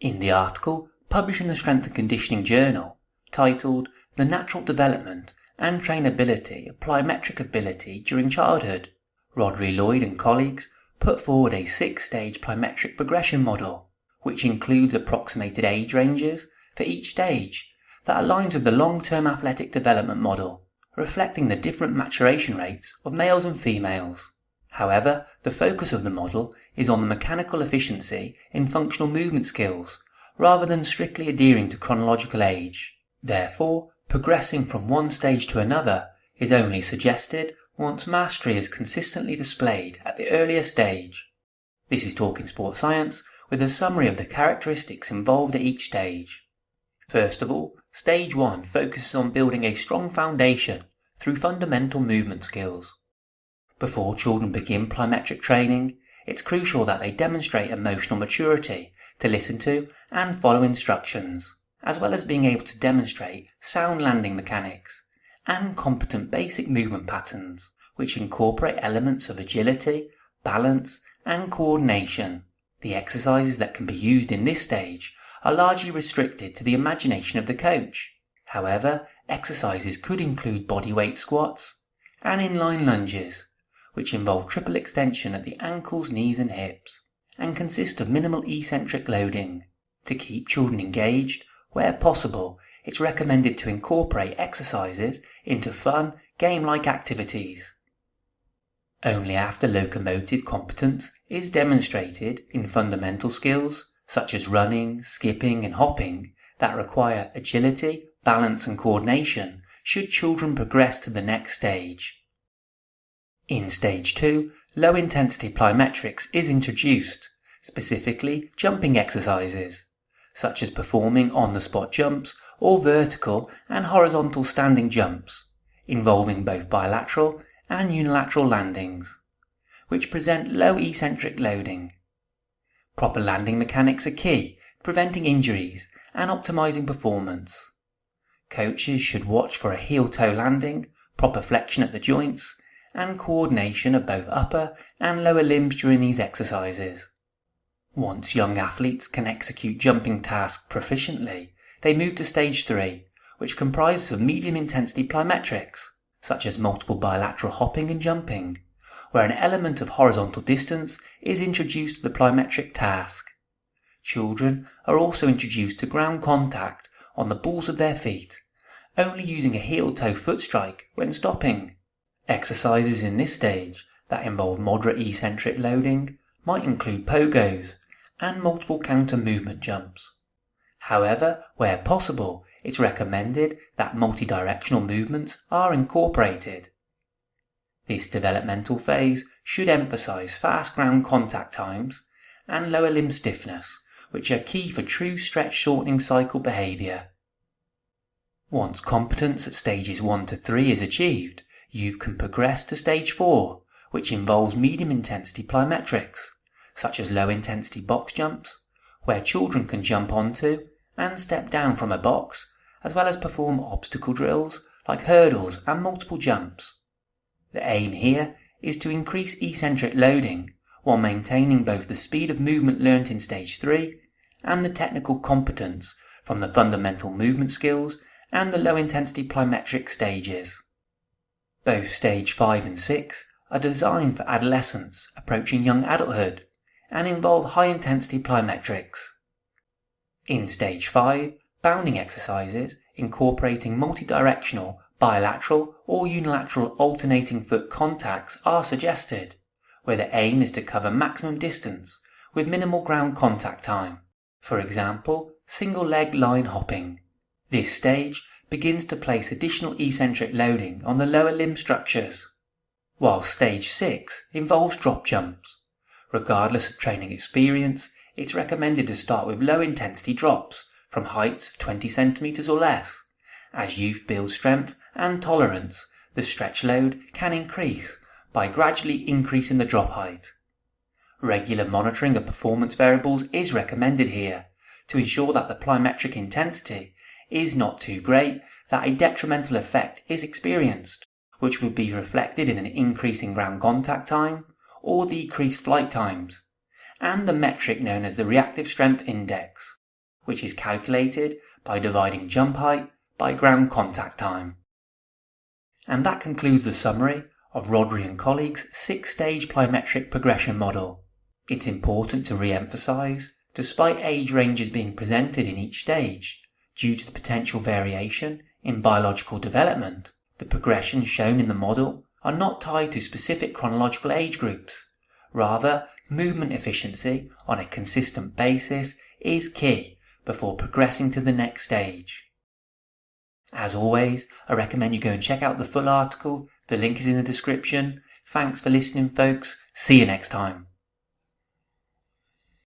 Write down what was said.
In the article published in the Strength and Conditioning Journal, titled The Natural Development and Trainability of Plyometric Ability During Childhood, Rhodri, Lloyd and colleagues put forward a 6-stage plyometric progression model, which includes approximated age ranges for each stage that aligns with the long-term athletic development model, reflecting the different maturation rates of males and females. However, the focus of the model is on the mechanical efficiency in functional movement skills, rather than strictly adhering to chronological age. Therefore, progressing from one stage to another is only suggested once mastery is consistently displayed at the earlier stage. This is Talking Sports Science with a summary of the characteristics involved at each stage. First of all, Stage 1 focuses on building a strong foundation through fundamental movement skills. Before children begin plyometric training, it's crucial that they demonstrate emotional maturity to listen to and follow instructions, as well as being able to demonstrate sound landing mechanics and competent basic movement patterns, which incorporate elements of agility, balance, and coordination. The exercises that can be used in this stage are largely restricted to the imagination of the coach. However, exercises could include bodyweight squats and inline lunges, which involve triple extension at the ankles, knees and hips, and consist of minimal eccentric loading. To keep children engaged, where possible, it's recommended to incorporate exercises into fun, game-like activities. Only after locomotive competence is demonstrated in fundamental skills, such as running, skipping and hopping, that require agility, balance and coordination, should children progress to the next stage. In Stage 2, low-intensity plyometrics is introduced, specifically jumping exercises, such as performing on-the-spot jumps or vertical and horizontal standing jumps, involving both bilateral and unilateral landings, which present low eccentric loading. Proper landing mechanics are key, preventing injuries and optimizing performance. Coaches should watch for a heel-toe landing, proper flexion at the joints, and coordination of both upper and lower limbs during these exercises. Once young athletes can execute jumping tasks proficiently, they move to Stage 3, which comprises of medium-intensity plyometrics, such as multiple bilateral hopping and jumping, where an element of horizontal distance is introduced to the plyometric task. Children are also introduced to ground contact on the balls of their feet, only using a heel-toe foot strike when stopping. Exercises in this stage that involve moderate eccentric loading might include pogos and multiple counter movement jumps. However, where possible, it's recommended that multi-directional movements are incorporated. This developmental phase should emphasize fast ground contact times and lower limb stiffness, which are key for true stretch shortening cycle behavior. Once competence at stages 1 to 3 is achieved, youth can progress to Stage 4, which involves medium-intensity plyometrics, such as low-intensity box jumps, where children can jump onto and step down from a box, as well as perform obstacle drills like hurdles and multiple jumps. The aim here is to increase eccentric loading while maintaining both the speed of movement learnt in Stage 3 and the technical competence from the fundamental movement skills and the low-intensity plyometric stages. Both Stage 5 and 6 are designed for adolescents approaching young adulthood and involve high-intensity plyometrics. In Stage 5, bounding exercises incorporating multidirectional, bilateral or unilateral alternating foot contacts are suggested, where the aim is to cover maximum distance with minimal ground contact time. For example, single-leg line hopping. This stage begins to place additional eccentric loading on the lower limb structures, while Stage 6 involves drop jumps. Regardless of training experience, it's recommended to start with low-intensity drops from heights of 20 cm or less. As youth builds strength and tolerance, the stretch load can increase by gradually increasing the drop height. Regular monitoring of performance variables is recommended here to ensure that the plyometric intensity is not too great that a detrimental effect is experienced, which would be reflected in an increase in ground contact time or decreased flight times, and the metric known as the reactive strength index. which is calculated by dividing jump height by ground contact time. And that concludes the summary of Rhodri and colleagues' 6-stage plyometric progression model. It's important to re-emphasize, despite age ranges being presented in each stage, due to the potential variation in biological development, the progressions shown in the model are not tied to specific chronological age groups. Rather, movement efficiency on a consistent basis is key before progressing to the next stage. As always, I recommend you go and check out the full article. The link is in the description. Thanks for listening, folks. See you next time.